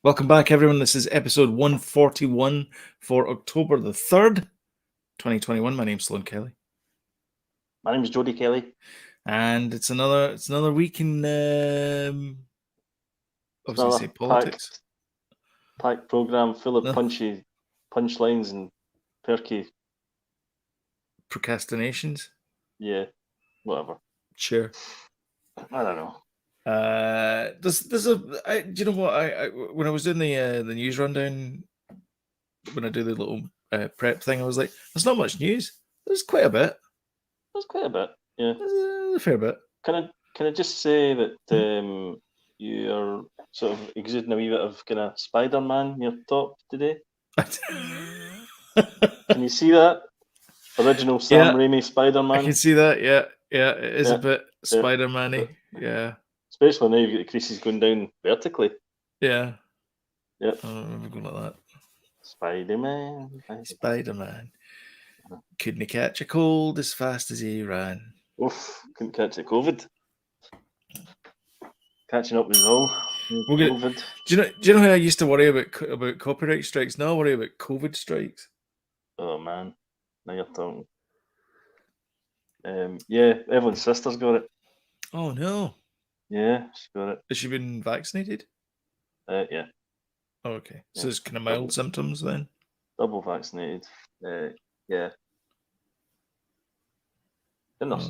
Welcome back, everyone. This is episode 141 for October the 3rd, 2021. My name's Sloan Kelly. My name's Jody Kelly. And it's another week in politics. Packed program full of punchlines and perky procrastinations. Yeah, whatever. Sure. I don't know. Do you know what? I when I was doing the news rundown, when I do the little prep thing, I was like, "There's not much news. There's quite a bit. Yeah. There's a fair bit." Can I just say that you are sort of exuding a wee bit of kind of Spider-Man in your top today? Can you see that? Original Sam Raimi Spider-Man. I can see that. Yeah, it is a bit Spider-Man-y. Yeah. Especially now you've got the creases going down vertically. Yeah. Yeah. I don't remember going like that. Spider-Man. Couldn't catch a cold as fast as he ran. Oof, couldn't catch the COVID. Catching up with all. COVID. Do you know how I used to worry about copyright strikes? Now I worry about COVID strikes. Oh man, now you're talking. Yeah, Evelyn's sister's got it. Oh no. Yeah, she's got it. Has she been vaccinated? Yeah. Oh, okay. So it's kind of mild symptoms then? Double vaccinated. Yeah.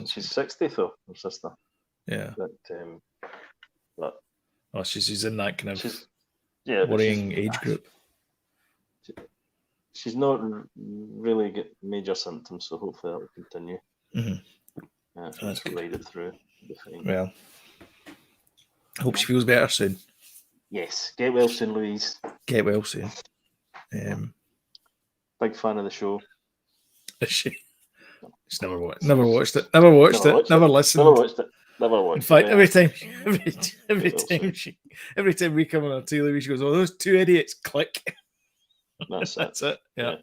She's 60 though, her sister. Yeah. But she's in that kind of worrying age group. She's not really got major symptoms, so hopefully that will continue. Mm-hmm. That's good. Ride it through. Well, I hope she feels better soon. Yes, get well soon, Louise. Get well soon. Big fan of the show. Is she? She's never watched it. Never listened. Never watched it. In fact, every time we come on our TV, she goes, "Oh, those two idiots!" Click. That's it. Yeah.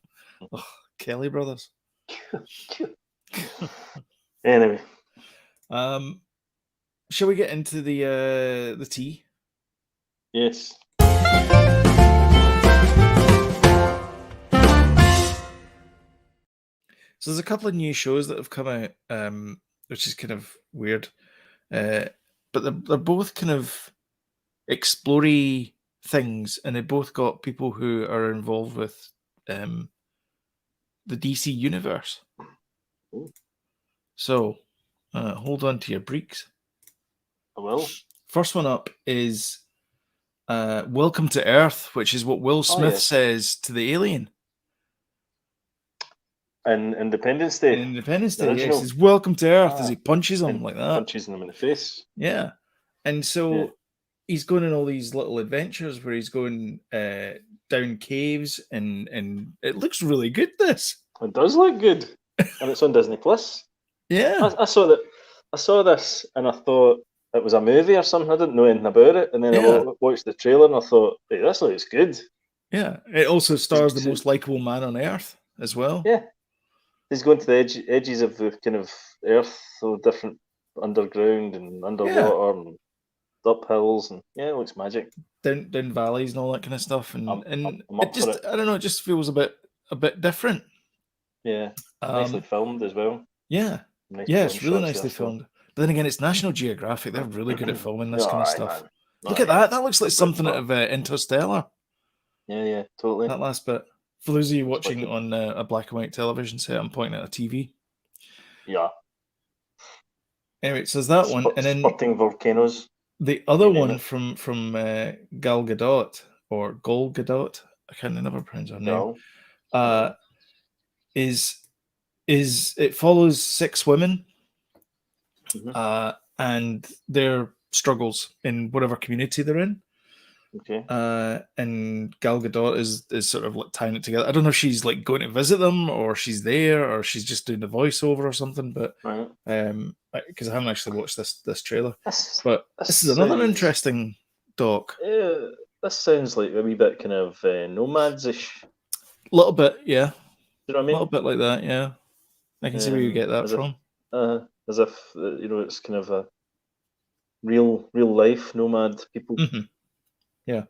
Oh, Kelly brothers. Anyway, shall we get into the tea? Yes. So there's a couple of new shows that have come out, which is kind of weird, but they're both kind of explory things, and they both got people who are involved with the DC universe. Ooh. So hold on to your breeks. I will. First one up is Welcome to Earth, which is what Will Smith says to the alien. And Independence Day. Yes. He says, "Welcome to Earth," as he punches him like that. Punches him in the face. Yeah. And so he's going on all these little adventures where he's going down caves, and it looks really good, this. It does look good. And it's on Disney Plus. Yeah. I saw this and I thought it was a movie or something. I didn't know anything about it. And then I watched the trailer and I thought, hey, this looks good. Yeah. It also stars the most likable man on Earth as well. Yeah. He's going to the edges of the kind of Earth, so different underground and underwater and up hills, and it looks magic. Down valleys and all that kind of stuff, and it just I don't know, it just feels a bit different. Yeah, nicely filmed as well. Yeah, it's really nicely filmed. But then again, it's National Geographic; they're really good at filming this kind of stuff. Man. Look at that! That looks like something out of Interstellar. Yeah, totally. That last bit. For those of you watching on a black and white television set, I'm pointing at a TV. Yeah. Anyway, so there's that one, and then spotting volcanoes. The other one from Gal Gadot or Gal Gadot, I can never pronounce her name. Is it follows 6 women, and their struggles in whatever community they're in. Okay. And Gal Gadot is sort of like tying it together. I don't know if she's like going to visit them, or she's there, or she's just doing the voiceover or something. But because I haven't actually watched this trailer, this is another interesting doc. Yeah, this sounds like a wee bit kind of nomads-ish. A little bit, yeah. You know what I mean? A little bit like that, yeah. I can see where you get that from. As if it's kind of a real life nomad people. Mm-hmm. Yeah.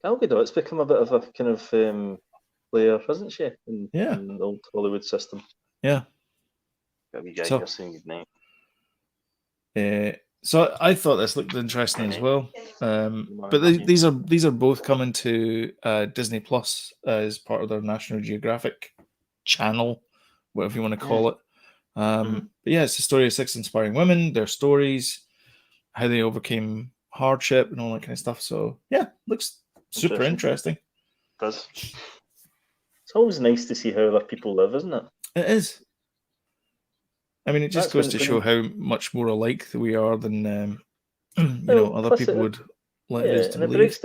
Gal Gadot's become a bit of a kind of player, hasn't she, in Yeah. the old Hollywood system? Yeah. Got a wee guy So- here saying goodnight. So I thought this looked interesting as well. But Matthew. these are both coming to Disney Plus as part of their National Geographic channel, whatever you want to call it. But yeah, it's the story of 6 inspiring women, their stories, how they overcame hardship and all that kind of stuff. So yeah, looks super interesting. It does. It's always nice to see how other people live, isn't it? It is. I mean, it just That's goes to show how much more alike we are than other plus people would like us to and it believe.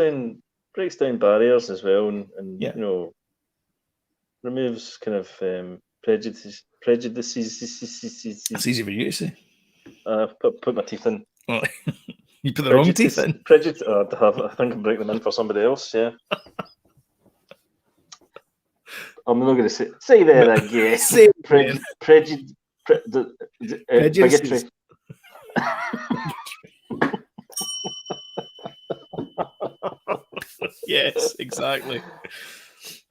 breaks down barriers as well, and Yeah. removes kind of prejudices. It's easy for you to say. Put my teeth in. Oh, you put the wrong teeth in. Prejudice. I think I'm breaking them in for somebody else. Yeah. I'm not going to say there again. Say Prejudice. Prejudices. Yes, exactly.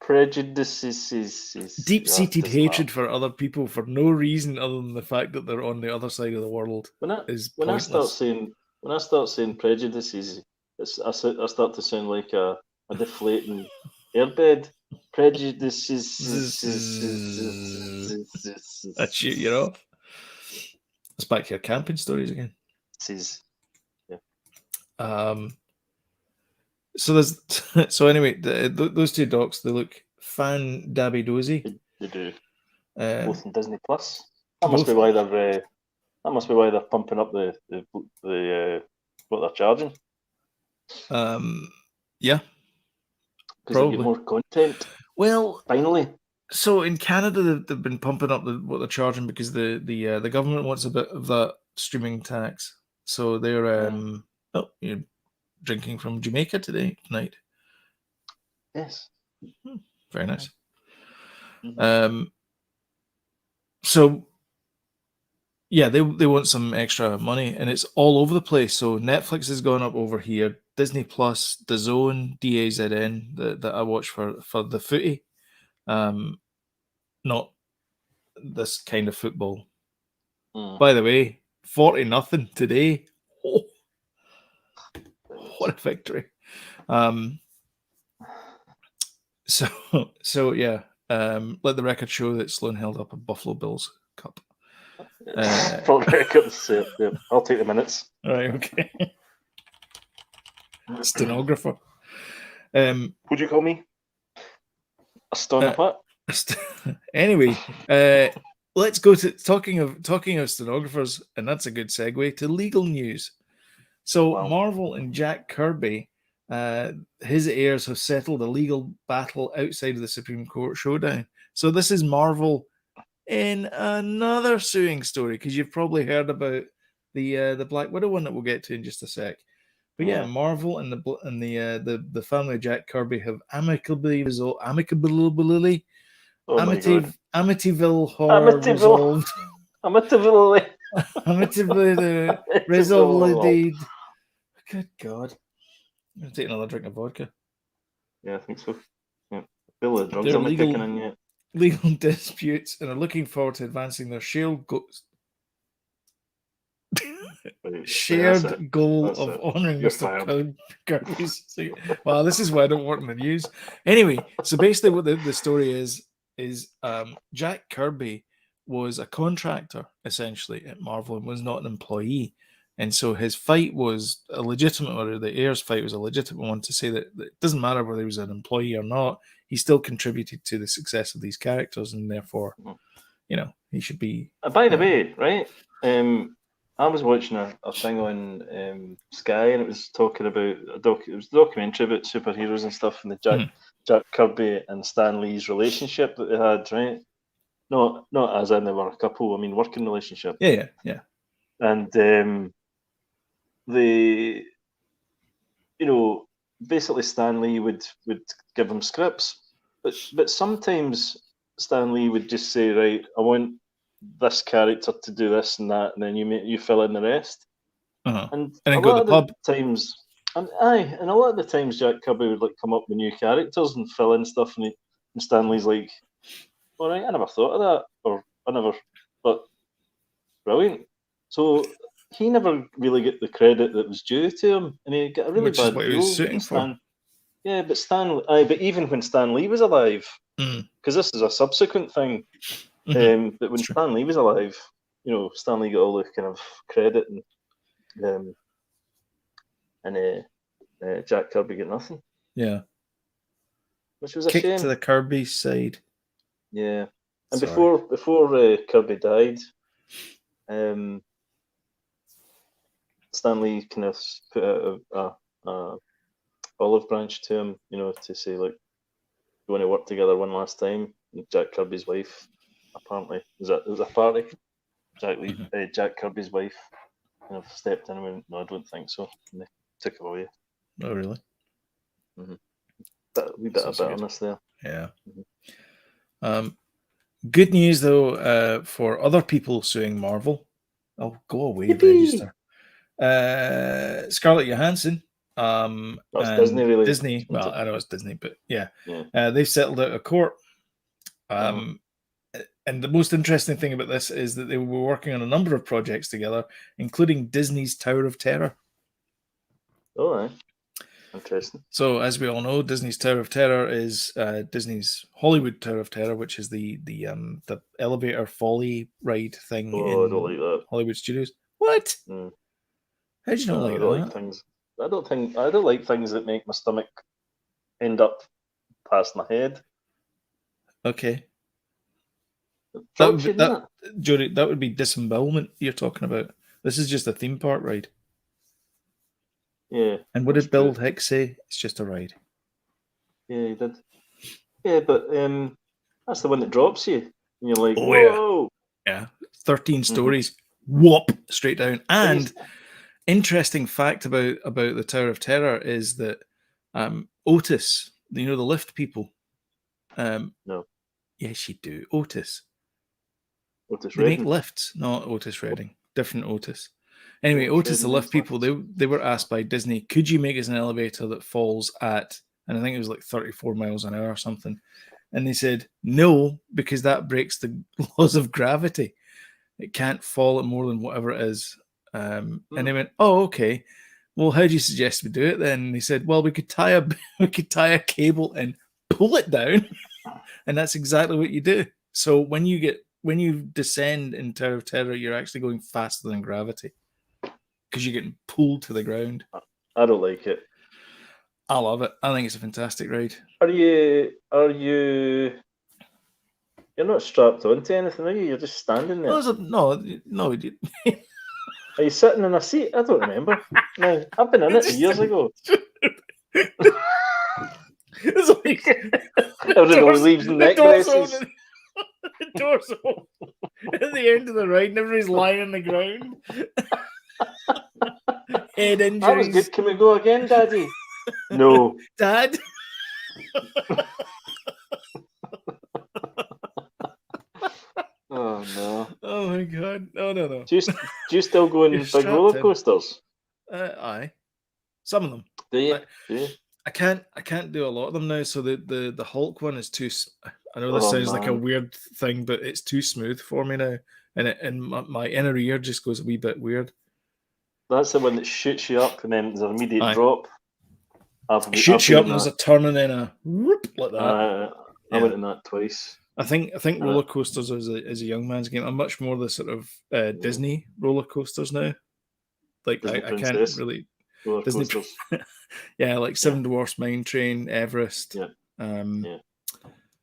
Prejudices. Deep-seated hatred for other people for no reason other than the fact that they're on the other side of the world When I start saying prejudices, I start to sound like a deflating airbed. Prejudices. That's you. You're off. Let's back to your camping stories again. So anyway, those two docs, they look fan-dabby-dozy. They do. Both on Disney Plus. That must be why they're pumping up the what they're charging. Yeah. Because they get more content. Well, finally. So in Canada, they've been pumping up what they're charging because the government wants a bit of that streaming tax. So they're you're drinking from Jamaica tonight. Yes. Very nice. So yeah, they want some extra money, and it's all over the place. So Netflix has gone up over here. Disney Plus, DAZN, DAZN that I watch for the footy. Not this kind of football. By the way, 40-0 today. Oh, what a victory! So yeah. Let the record show that Sloan held up a Buffalo Bills cup. For records, I'll take the minutes. Right, okay. Stenographer. Who'd you call me? A stenographer. Anyway, let's go to talking of stenographers, and that's a good segue to legal news. So Marvel and Jack Kirby, his heirs have settled a legal battle outside of the Supreme Court showdown. So this is Marvel in another suing story, because you've probably heard about the Black Widow one that we'll get to in just a sec. But yeah, Marvel and the family of Jack Kirby have Amityville horror resolved. Amityville resolved. Good God. I'm going to take another drink of vodka. Yeah, I think so. Yeah. Feel the drugs aren't kicking in yet. Legal disputes, and are looking forward to advancing their shared goal of honouring Mr. Kirby's. Wow, this is why I don't work in the news. Anyway, so basically what the story is Jack Kirby was a contractor, essentially, at Marvel and was not an employee. And so his fight was a legitimate, or the heirs' fight was a legitimate one, to say that it doesn't matter whether he was an employee or not, he still contributed to the success of these characters, and therefore, he should be. By the way, right? I was watching a thing on Sky, and it was talking about it was a documentary about superheroes and stuff, and the Jack Kirby and Stan Lee's relationship that they had, right? Not as in they were a couple. I mean, working relationship. Yeah. And basically Stan Lee would give him scripts, but sometimes Stan Lee would just say, right, I want this character to do this and that, and then you fill in the rest. And a then go lot to the pub. times, And a lot of the times Jack Kirby would like come up with new characters and fill in stuff, and Stanley's like, "All right, I never thought of that," or "I never," but brilliant. So he never really got the credit that was due to him, and he got a really Which is bad what he deal. was suiting for. Yeah, but but even when Stan Lee was alive, because this is a subsequent thing, but when Stan Lee was alive, Stan Lee got all the kind of credit, and Jack Kirby got nothing. Yeah. Which was a Kick shame. to the Kirby side. Yeah. And Sorry. before Kirby died, Stan Lee kind of put out a olive branch to him, to say, like, you want to work together one last time. And Jack Kirby's wife, apparently, it was a party. Jack Kirby's wife kind of stepped in and went, "No, I don't think so." And they took it away. Oh, really? Mm-hmm. A wee bit of bitterness there. Yeah. Mm-hmm. Good news, though, for other people suing Marvel. Oh, go away, register. Scarlett Johansson. That's Disney, really. Disney. Well, I know it's Disney, but yeah. They've settled out of court. And the most interesting thing about this is that they were working on a number of projects together, including Disney's Tower of Terror. Oh, right. Interesting. So, as we all know, Disney's Tower of Terror is Disney's Hollywood Tower of Terror, which is the elevator folly ride thing in I don't like that. Hollywood studios. What? How do you not like that? Like things. I don't like things that make my stomach end up past my head. Okay. Jody, that would be disembowelment you're talking about. This is just a theme park ride. Yeah. And what did Bill Hicks say? It's just a ride. Yeah, he did. Yeah, but that's the one that drops you. And you're like, whoa. Yeah. 13 stories. Whoop. Straight down. And interesting fact about the Tower of Terror is that Otis, the lift people. No. Yes, you do. Otis Redding. They make lifts, not Otis Redding. Different Otis. Anyway, Otis, the lift people, they were asked by Disney, could you make us an elevator that falls at, and I think it was like 34 miles an hour or something. And they said, no, because that breaks the laws of gravity. It can't fall at more than whatever it is. And they went, oh, okay. Well, how do you suggest we do it then? And they said, well, we could tie a cable and pull it down. And that's exactly what you do. So when you descend in Tower of Terror, you're actually going faster than gravity because you're getting pulled to the ground. I don't like it. I love it. I think it's a fantastic ride. Are you? You're not strapped onto anything, are you? You're just standing there. No. Are you sitting in a seat? I don't remember. No, I've been in it years ago. It's like everybody leaves the neck braces. The door's open at the end of the ride, and everybody's lying on the ground. Head injuries. That was good. Can we go again, Daddy? No. Dad? Oh, no. Oh, my God. No. Do you still go in big roller coasters? Aye. Some of them. Do you? I can't do a lot of them now, so the Hulk one is too... I know this sounds like a weird thing, but it's too smooth for me now. And my inner ear just goes a wee bit weird. That's the one that shoots you up and then there's an immediate drop. Shoots you up and there's a turn and then a whoop like that. I went in that twice. I think roller coasters is a young man's game. I'm much more the sort of Disney roller coasters now. Like Disney I can't really Disney. Yeah, like Seven Dwarfs Mine Train, Everest. Yeah.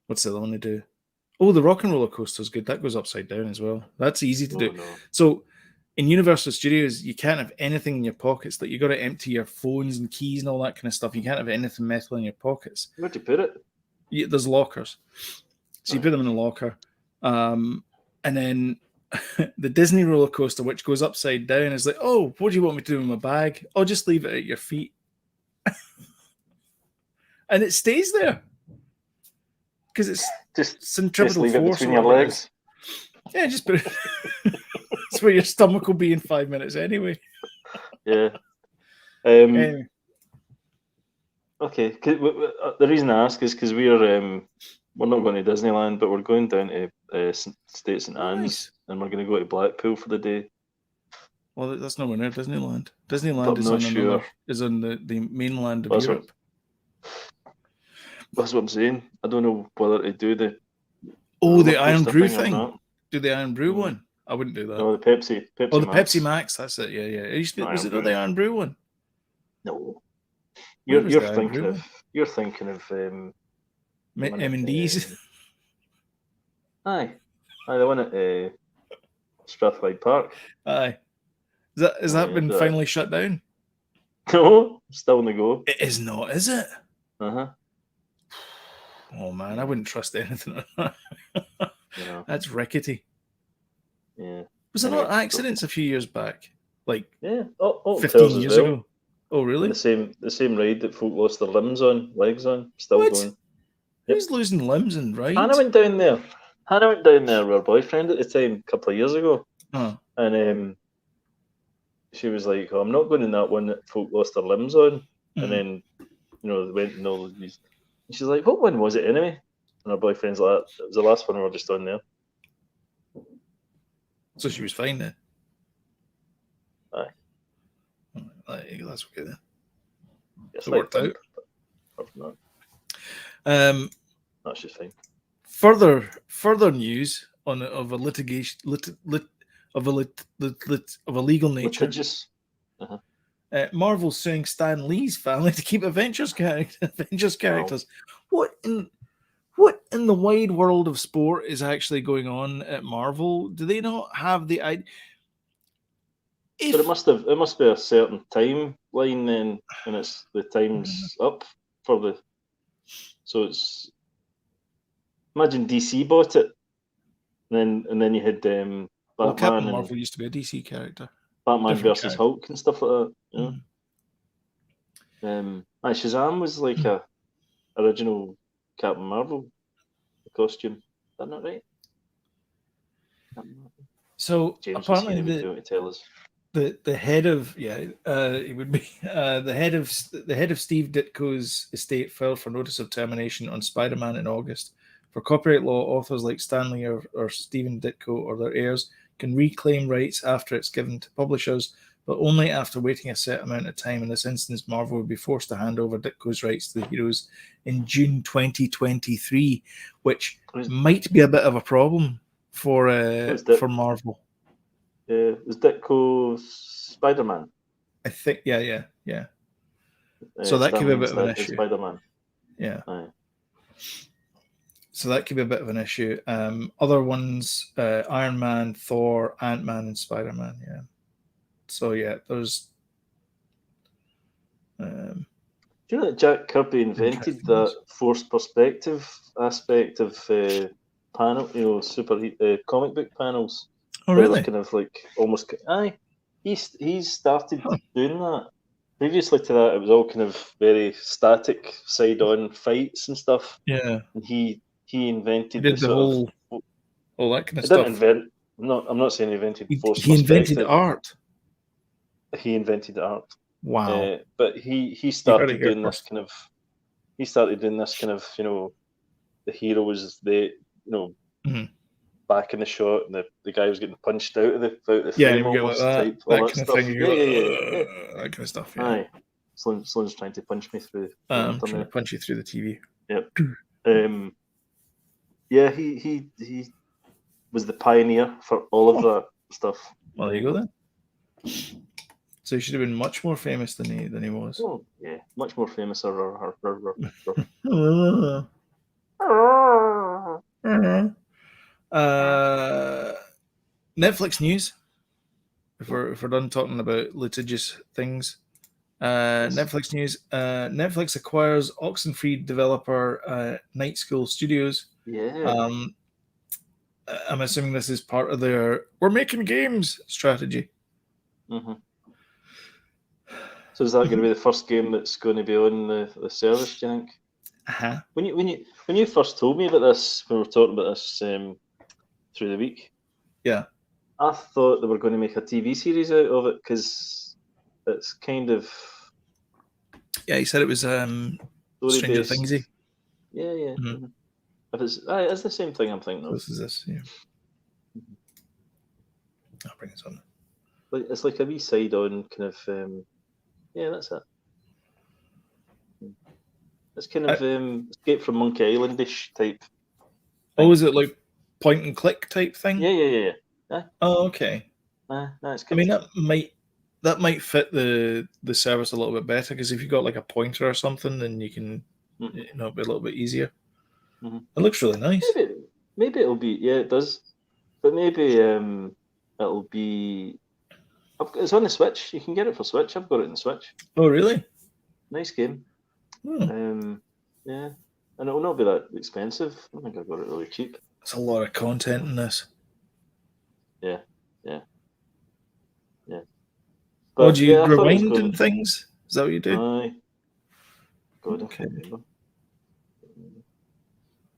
What's the other one they do? Oh, the Rock and Roller Coaster is good. That goes upside down as well. That's easy to do. No. So in Universal Studios, you can't have anything in your pockets. Like you got to empty your phones and keys and all that kind of stuff. You can't have anything metal in your pockets. Where'd you put it? There's lockers. So you put them in a locker. And then the Disney roller coaster, which goes upside down, is like, oh, what do you want me to do with my bag? I'll just leave it at your feet. And it stays there. Because it's just centripetal leave force. It between your legs. Yeah, just put it. It's where your stomach will be in 5 minutes anyway. Yeah. Anyway. Okay. The reason I ask is because we're not going to Disneyland, but we're going down to State St Anne's, Nice. and we're going to go to Blackpool for the day. Well, that's nowhere near Disneyland. But Disneyland I'm not sure. is on the mainland of That's Europe. That's what I'm saying. I don't know whether to do the The Iron Brew thing or thing. not. Do the Iron Brew one? I wouldn't do that. No, the Pepsi. Oh, the Max. Pepsi Max. That's it. Yeah. Was it not the Iron Brew one? No. You're thinking of M&D's. Aye, the one at Strathclyde Park. Aye. Has that been finally shut down? No, still on the go. It is not, is it? Uh-huh. Oh man, I wouldn't trust anything. Yeah. That's rickety. Yeah. Was there not accidents a few years back? Like 15 years ago? Oh really? And the same ride that folk lost their legs on, still going. Who's losing limbs and rides? Hannah went down there with her boyfriend at the time, a couple of years ago. Huh. And she was like, "Oh, I'm not going in that one that folk lost their limbs on." And then, they went and all these. And she's like, "What one was it anyway?" And her boyfriend's like, "It was the last one we were just on there." So she was fine then. Aye. That's okay then. Yes, it worked out. That's just fine. Further news of a litigation of a legal nature. Litigious. Marvel's suing Stan Lee's family to keep Avengers characters. Wow. What in the wide world of sport is actually going on at Marvel? Do they not have the idea? But it must be a certain timeline then, and it's the time's up for the. So it's, imagine DC bought it, and then you had Batman. Well, Captain Marvel used to be a DC character. Batman versus Hulk and stuff like that. Shazam was like a original Captain Marvel costume. Is that not right? So James apparently to tell us. The head of it would be the head of Steve Ditko's estate filed for notice of termination on Spider-Man in August. For copyright law, authors like Stanley or Stephen Ditko or their heirs can reclaim rights after it's given to publishers, but only after waiting a set amount of time. In this instance, Marvel would be forced to hand over Ditko's rights to the heroes in June 2023, which might be a bit of a problem for Marvel. Was Ditko Spider-Man? I think, yeah. So that could be a bit of an issue. Spider-Man. Yeah. Aye. So that could be a bit of an issue. Other ones, Iron Man, Thor, Ant-Man, and Spider-Man. Yeah. So yeah, there's. Do you know that Jack Kirby invented that forced perspective aspect of panel? Comic book panels. Oh really? Kind of like almost. Aye, he's started doing that. Previously to that, it was all kind of very static, side-on fights and stuff. Yeah. And he invented. He did all that kind of stuff. Didn't invent. I'm not saying he invented forced perspective. He invented art. He invented art. Wow. But he started doing this kind of. He started doing this kind of, the hero was back in the shot, and the guy was getting punched out of the frame almost. That kind of thing. That kind of stuff. Yeah. Aye. Sloane's trying to punch me through. I'm trying to punch you through the TV. Yep. He was the pioneer for all of that stuff. Well, there you go then. So he should have been much more famous than he was. Oh yeah, much more famous. Netflix news. If we're done talking about litigious things, Netflix news. Netflix acquires Oxenfree developer Night School Studios. Yeah. I'm assuming this is part of their "we're making games" strategy. Mm-hmm. So is that going to be the first game that's going to be on the service? Do you think? Uh-huh. When you first told me about this, when we were talking about this through the week, yeah, I thought they were going to make a TV series out of it because it's kind of. Yeah, he said it was Stranger story-based. Thingsy. Yeah. Mm-hmm. If it's the same thing I'm thinking of. This is this, yeah. I'll bring it on. It's like a wee side-on kind of. That's it. It's kind of Escape from Monkey Island-ish type. Oh, is it like point and click type thing? Yeah. Oh, okay. It's good. I mean, that might fit the service a little bit better, because if you got like a pointer or something, then you can, be a little bit easier. Mm-hmm. It looks really nice. Maybe it'll be, it does, but maybe it'll be. It's on the Switch. You can get it for Switch. I've got it on the Switch. Oh, really? Nice game. Yeah, and it will not be that expensive. I think I got it really cheap. There's a lot of content in this. Yeah. But oh, do you I rewind and things? Is that what you do? Aye. God, okay. I can't remember.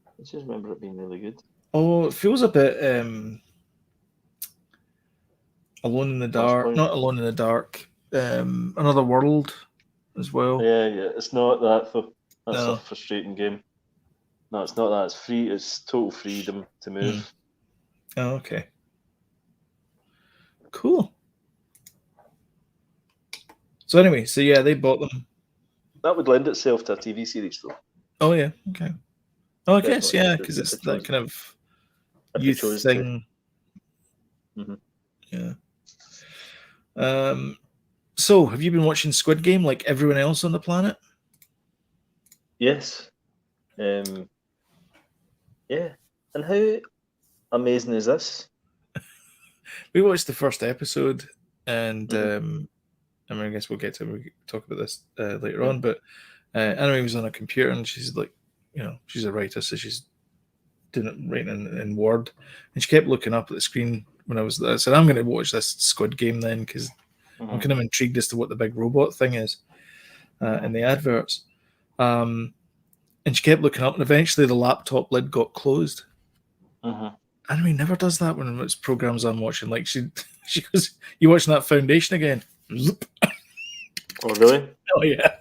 I just remember it being really good. Oh, it feels a bit Alone in the Dark. Not Alone in the Dark. Another World as well. Yeah. It's not that though. That's a frustrating game. No, it's not that. It's free. It's total freedom to move. Oh, okay. Cool. So anyway, they bought them. That would lend itself to a TV series, though. Oh yeah, okay. Oh, I guess because it's that kind of youth thing. Mm-hmm. Yeah. So, have you been watching Squid Game like everyone else on the planet? Yes. Yeah. And how amazing is this? We watched the first episode, and I guess we'll talk about this later on. But Anime was on a computer, and she's like, she's a writer, so she's doing it writing in Word, and she kept looking up at the screen when I was there. I said, I'm going to watch this Squid Game then, because I'm kind of intrigued as to what the big robot thing is in the adverts. And she kept looking up, and eventually the laptop lid got closed. Anime never does that when it's programs I'm watching. Like she goes, "You watching that Foundation again?" Oh, really? Oh, yeah.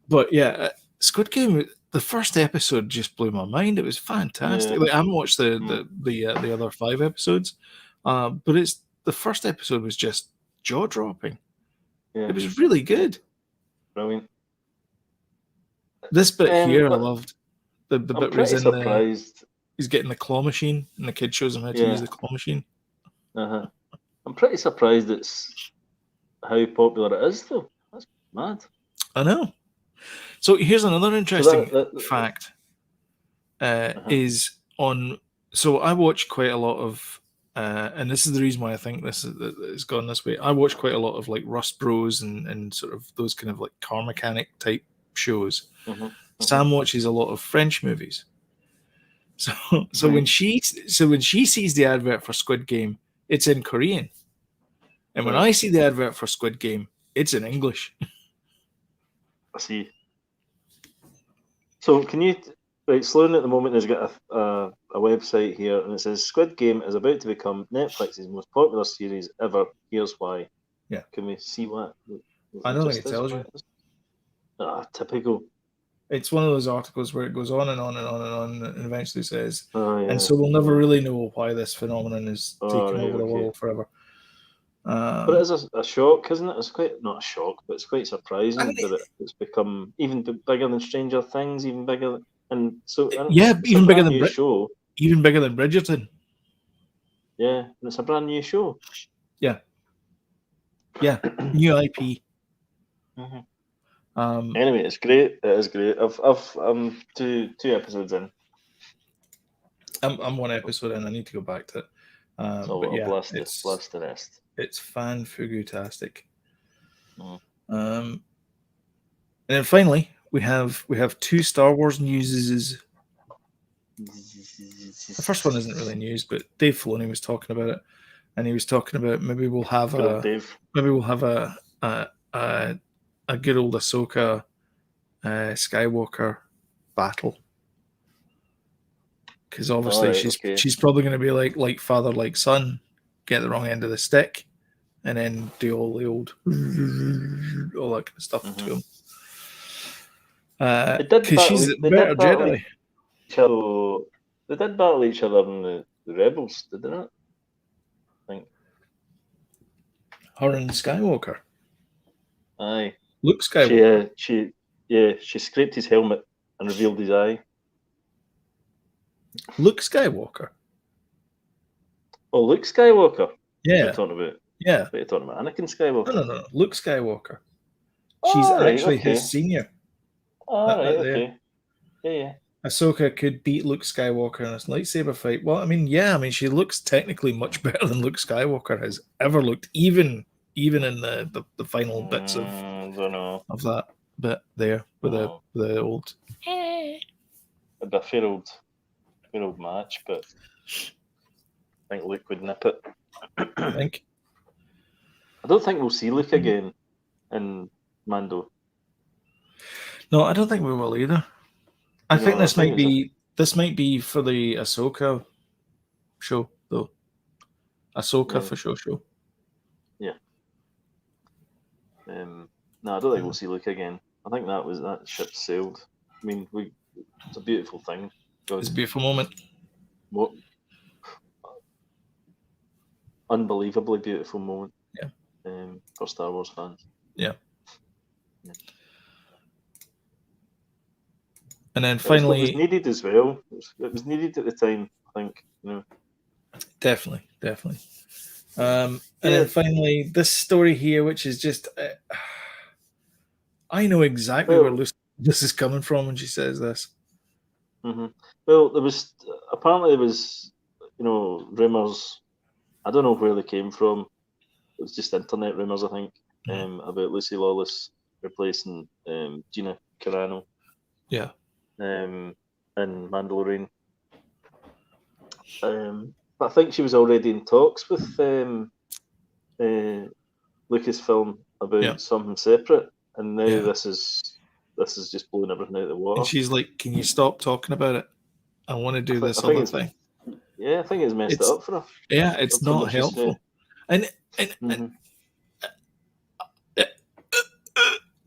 But yeah, Squid Game. The first episode just blew my mind. It was fantastic. Yeah. Like, I haven't watched the other 5 episodes, but the first episode was just jaw dropping. Yeah. It was really good. Brilliant. This bit here, I loved. The bit where he's surprised. He's getting the claw machine, and the kid shows him how to use the claw machine. I'm pretty surprised it's how popular it is, though. That's mad. I know. So here's another interesting fact. Is on. So I watch quite a lot of, and this is the reason why I think this is gone this way. I watch quite a lot of like Rust Bros and sort of those kind of like car mechanic type shows. Sam watches a lot of French movies. So when she sees the advert for Squid Game, it's in Korean, and when I see the advert for Squid Game, it's in English. I see. So can you Sloan at the moment has got a website here, and it says Squid Game is about to become Netflix's most popular series ever. Here's why. Yeah. Can we see what? I don't think it tells you. Typical. It's one of those articles where it goes on and on and on and on, and eventually says, and so we'll never really know why this phenomenon is taking over the world forever. But it is a shock, isn't it? It's quite not a shock, but it's quite surprising that it's become even bigger than Stranger Things, even bigger, and so even bigger than show, even bigger than Bridgerton. Yeah, and it's a brand new show. Yeah, new IP. Anyway, it's great. It is great. I'm two episodes in. I'm 1 episode in. I need to go back to it. But yeah, blast the rest. It's fan-fugu-tastic. And then finally, we have 2 Star Wars newses. The first one isn't really news, but Dave Filoni was talking about it, and he was talking about maybe we'll have a good old Ahsoka Skywalker battle, because obviously she's probably going to be like father, like son, get the wrong end of the stick, and then do all the old all that kind of stuff to him. They did Because she's a they better did battle Jedi. each other. They did battle each other in the Rebels, did they not? I think. Her and Skywalker. Aye. Luke Skywalker. She scraped his helmet and revealed his eye. Luke Skywalker. Oh, Luke Skywalker. What are Yeah. you talking about? Yeah. What are you talking about? Anakin Skywalker. No. Luke Skywalker. She's Oh, right, actually okay. his senior. All right, okay. Yeah. Ahsoka could beat Luke Skywalker in a lightsaber fight. Well, I mean, she looks technically much better than Luke Skywalker has ever looked, even in the final bits of don't know. of that bit there with the old. It'd be a fair old match, but I think Luke would nip it. I think. I don't think we'll see Luke again in Mando. No, I don't think we will either. I think this might be for the Ahsoka show, though. Ahsoka for show. Yeah. No, I don't think we'll see Luke again. I think that ship sailed. I mean, it's a beautiful thing. It's a beautiful moment. What? Unbelievably beautiful moment. Yeah. For Star Wars fans. Yeah. And then finally, it was needed as well. It was needed at the time, I think. Definitely. And then finally, this story here, which is just, I know exactly where this is coming from when she says this. Mm-hmm. Well, there was rumors. I don't know where they came from. It was just internet rumors, I think, about Lucy Lawless replacing Gina Carano. Yeah. In Mandalorian. But I think she was already in talks with Lucasfilm about something separate, and now this is just blowing everything out of the water. And she's like, "Can you stop talking about it? I want to do this other thing." Yeah, I think it's messed it up for her. Yeah, it's not helpful. And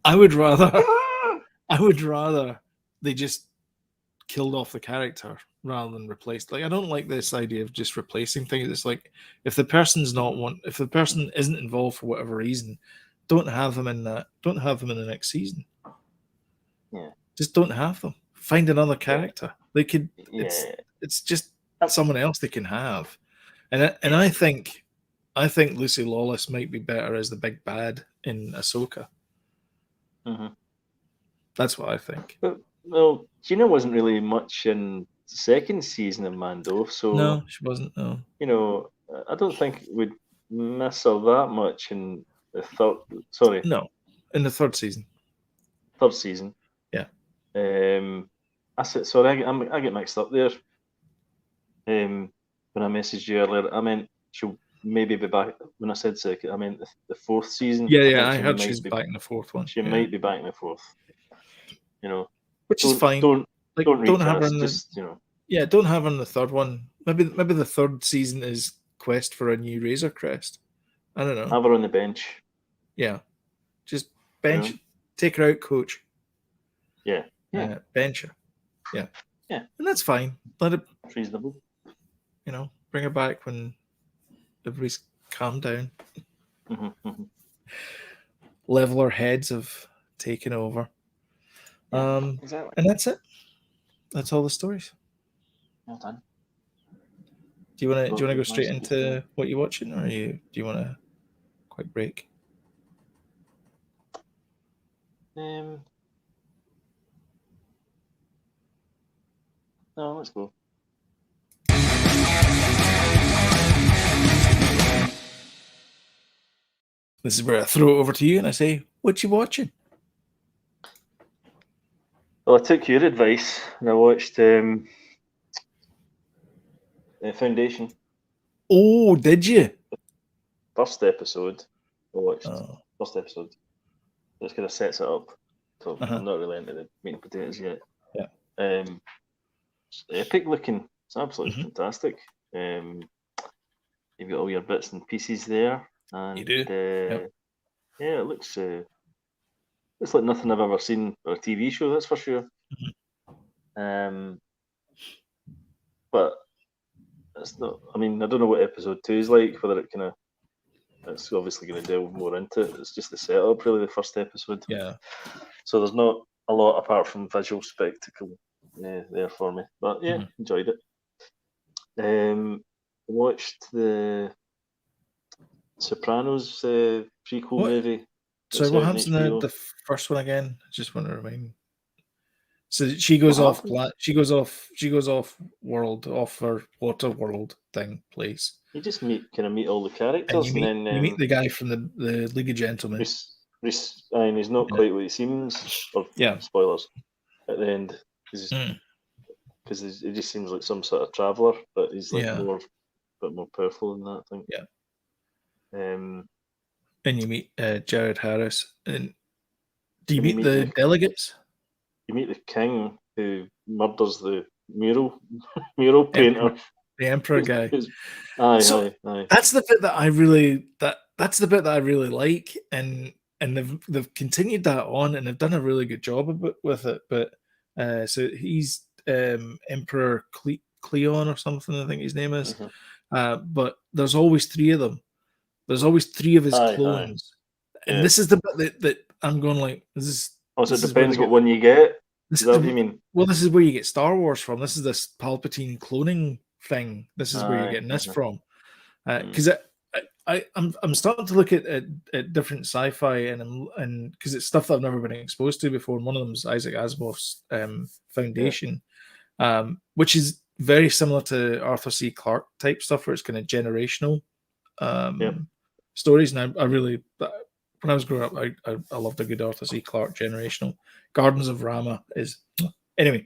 I would rather they just killed off the character rather than replaced. Like, I don't like this idea of just replacing things. It's like, if the person isn't involved for whatever reason, don't have them in the next season. Yeah. Just don't have them. Find another character. They could it's just someone else they can have. And I think Lucy Lawless might be better as the big bad in Ahsoka. Mm-hmm. That's what I think. Well, Gina wasn't really much in the second season of Mando, so no, she wasn't. No, I don't think we'd miss her that much in the third. Sorry, no, in the third season. Third season. Yeah. I said sorry. I get mixed up there. When I messaged you earlier, I meant she'll maybe be back. When I said second, I meant the fourth season. Yeah, I heard she's back in the fourth one. She might be back in the fourth. Which is fine. Don't have her in don't have her in the third one. Maybe the third season is quest for a new Razor Crest. I don't know. Have her on the bench. Yeah, just bench. Take her out, coach. Yeah. Bench her. Yeah, and that's fine. Let it reasonable. Bring her back when everybody's calmed down. Mm-hmm. Level our heads have taken over. Exactly. And that's it. That's all the stories. Well done. Do you want to go straight into what you're watching, or do you want a quick break? No, let's go. This is where I throw it over to you and I say, "What you watching?" Well, I took your advice and I watched Foundation. Oh, did you? First episode. I watched first episode. Just kind of sets it up. So I'm not really into the meat and potatoes yet. Yeah. It's epic looking. It's absolutely fantastic. You've got all your bits and pieces there. And, you do. Yeah, it looks it's like nothing I've ever seen on a TV show. That's for sure. Mhm. But it's not. I mean, I don't know what episode 2 is like. Whether it kind of, it's obviously going to delve more into it. It's just the setup, really, the first episode. Yeah. So there's not a lot apart from visual spectacle there for me. But yeah, enjoyed it. Watched the Sopranos prequel What? movie. So what happens in the first one again? I just want to remind. So she goes off. She goes off world, off her water world thing place. You just meet all the characters, and you meet the guy from the League of Gentlemen. And he's not quite what he seems. Or spoilers at the end, because he just seems like some sort of traveller, but he's like more powerful than that, I think. Yeah. And you meet Jared Harris, and do you meet the delegates? You meet the king who murders the mural painter, the emperor guy. Aye. That's the bit that I really that's the bit that I really like, and they've continued that on, and they've done a really good job with it. But so he's Emperor Cleon or something, I think his name is. But there's always 3 of them. There's always 3 of his clones, and this is the bit that I'm going like, this is. So it depends what one you get. Is that what you mean? Well, this is where you get Star Wars from. This is this Palpatine cloning thing. This is where you're getting this from. Because I'm starting to look at different sci-fi and because it's stuff that I've never been exposed to before. And one of them is Isaac Asimov's Foundation, which is very similar to Arthur C. Clarke type stuff, where it's kind of generational stories. And I really, when I was growing up, I loved a good Arthur C. Clarke generational. Gardens of Rama is anyway.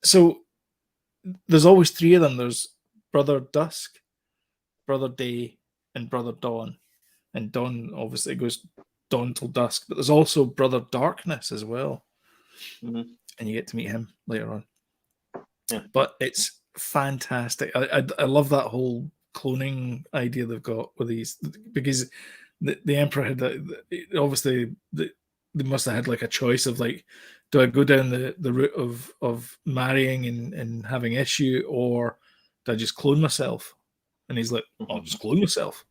So there's always 3 of them. There's Brother Dusk, Brother Day, and Brother Dawn. And Dawn obviously goes dawn till dusk, but there's also Brother Darkness as well. And you get to meet him later on. Yeah. But it's fantastic. I love that whole cloning idea they've got with these, because the Emperor had obviously they must have had like a choice of like, do I go down the route of marrying and having issue, or do I just clone myself? And he's like, I'll just clone myself.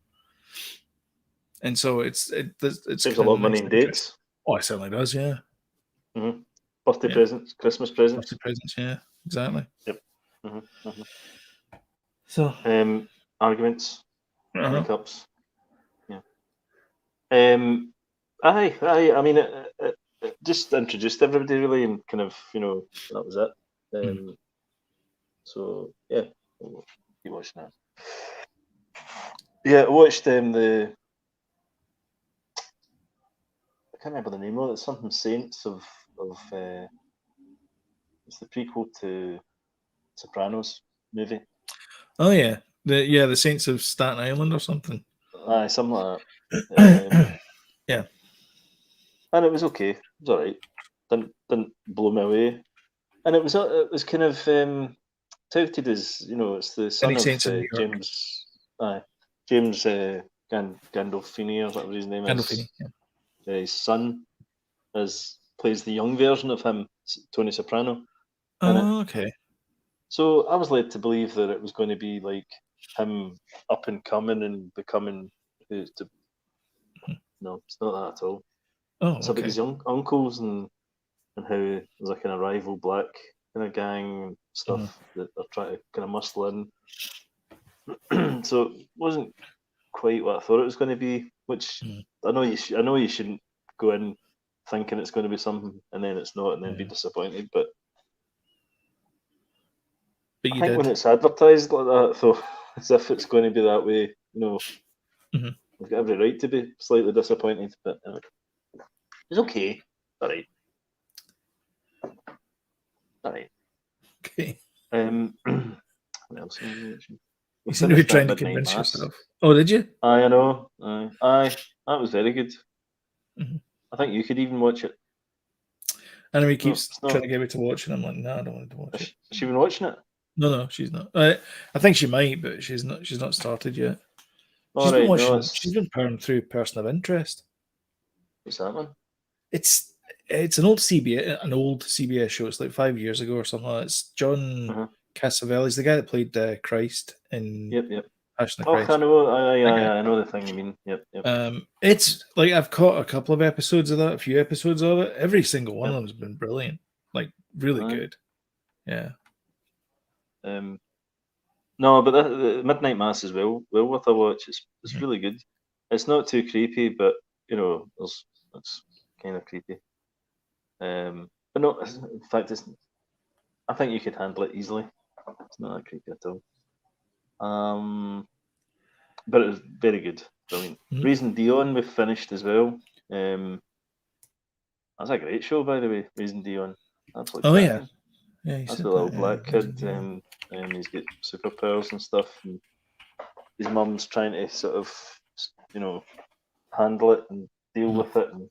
And so it's saves a lot of money in dates. Oh, it certainly does, yeah. Birthday presents, Christmas presents. Birthday presents, yeah, exactly. Yep. So arguments, hiccups. Yeah. I mean, it just introduced everybody really, and kind of, that was it. So yeah, we'll keep watching that. Yeah, I watched I can't remember the name of it. It's something Saints of it's the prequel to Sopranos movie. Oh yeah, the Saints of Staten Island or something. Aye, something like that. Yeah, and it was okay. It was all right. Didn't blow me away, and it was kind of touted as, it's the son of James. James Gandolfini, or whatever his name is. Yeah. His son plays the young version of him, Tony Soprano. Oh, okay. So I was led to believe that it was going to be like him up and coming and becoming. No, it's not that at all. Oh, it's about his young uncles and how there's a kind of rival black kind of gang and stuff that they're trying to kind of muscle in. So it wasn't quite what I thought it was going to be, which I know you shouldn't go in thinking it's going to be something and then it's not, and then be disappointed. But I think when it's advertised like that, though, as if it's going to be that way, I've got every right to be slightly disappointed. But it's okay. All right. Okay. What else? You seem to be trying to convince yourself. Oh, did you? I know. Aye, that was very good. I think you could even watch it. Anyway, keeps trying to get me to watch it. I'm like, no, I don't want to watch it. Has she been watching it? No, she's not. I think she might, but she's not. She's not started yet. She's been powering through Person of Interest. What's that one? It's an old CBS show. It's like 5 years ago or something. Like that. It's John Uh-huh. Cassavetes, the guy that played Christ in Yep. Passion of Oh, I Christ. know. That guy. I know the thing you mean. Yep. It's like I've caught a couple of episodes of that, a few episodes of it. Every single one of them has been brilliant, like really good. Yeah. No, but the Midnight Mass is well worth a watch. It's really good. It's not too creepy, but it's kind of creepy. But no, in fact, I think you could handle it easily. It's not that creepy at all. But it was very good, brilliant. Raising Dion we've finished as well. That's a great show, by the way. Raising Dion, absolutely cracking. Yeah. That's the little black kid. He's got superpowers and stuff. And his mum's trying to sort of, handle it and deal with it, and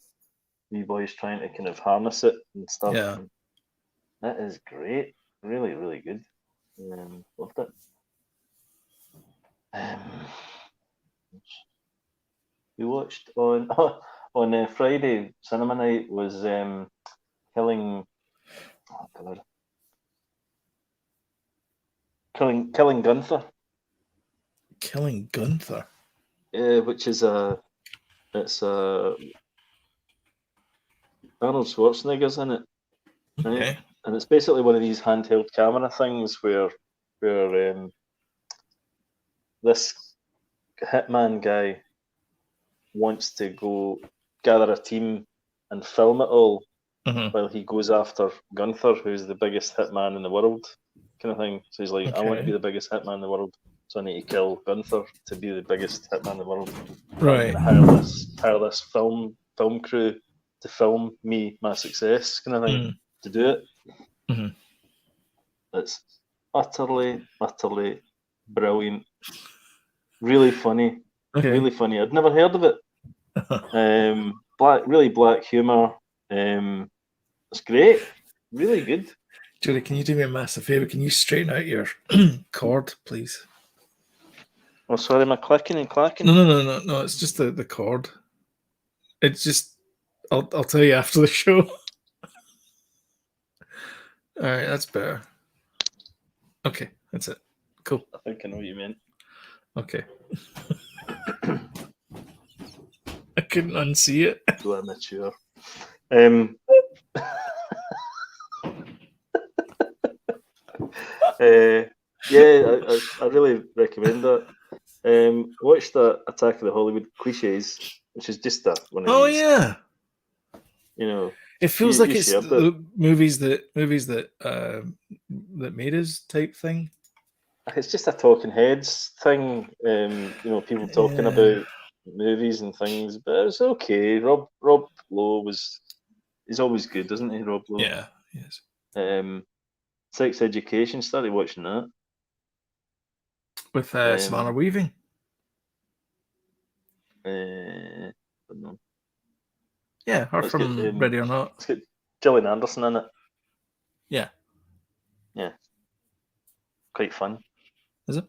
wee boy's trying to kind of harness it and stuff. Yeah. And that is great. Really, really good. Loved it. We watched on on Friday cinema night was killing. Oh God. Killing Gunther. Killing Gunther. Which is it's Arnold Schwarzenegger's in it, right? Okay. And it's basically one of these handheld camera things where this hitman guy wants to go gather a team and film it all while he goes after Gunther, who's the biggest hitman in the world, kind of thing. So he's like, I want to be the biggest hitman in the world, so I need to kill Gunther to be the biggest hitman in the world. Right. I'm going to hire this film crew to film my success, kind of thing, to do it. It's utterly brilliant. Really funny. Okay. Really funny. I'd never heard of it. Really black humor. It's great. Really good. Julie, can you do me a massive favor? Can you straighten out your cord, please? Oh, sorry, am I clicking and clacking? No. It's just the cord. It's just I'll tell you after the show. All right, that's better. Okay, that's it. Cool. I think I know what you meant. Okay. I couldn't unsee it. So immature. I really recommend that. Watch the Attack of the Hollywood Cliches, which is just one of these. Yeah. It feels like it's the movies that made us type thing. It's just a talking heads thing. People talking about movies and things, but it's okay. Rob Lowe he's always good, isn't he, Rob Lowe? Yeah, yes. Sex Education, started watching that. With Savannah Weaving? I don't know. Yeah, her from Ready or Not. It's got Gillian Anderson in it. Yeah. Yeah. Quite fun. Is it?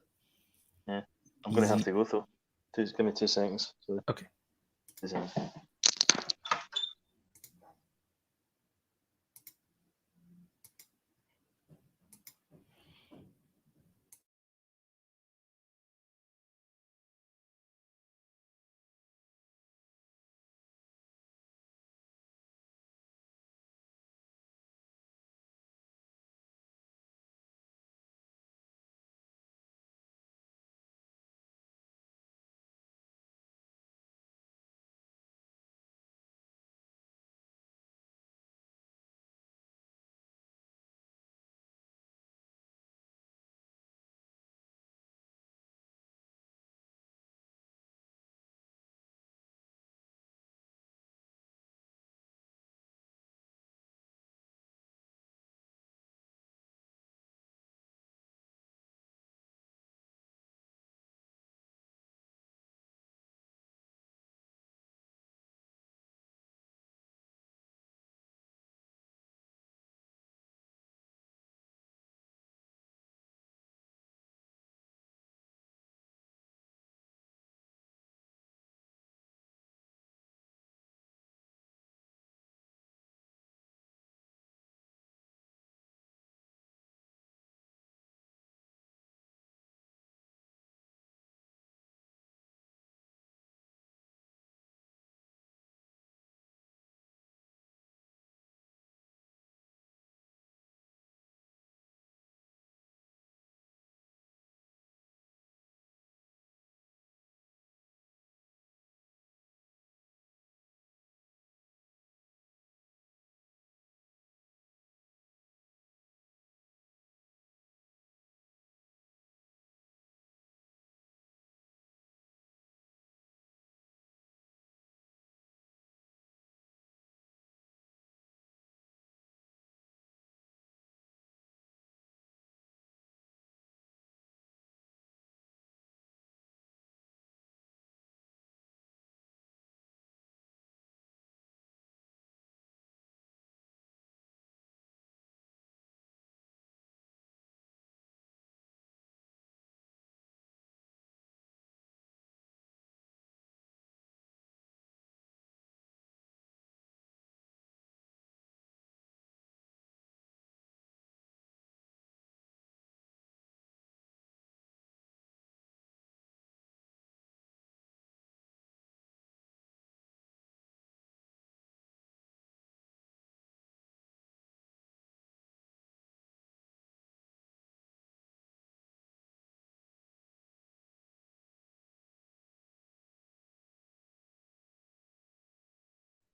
Yeah. I'm going to have to go, though. Give me 2 seconds. Sorry. Okay. 2 seconds.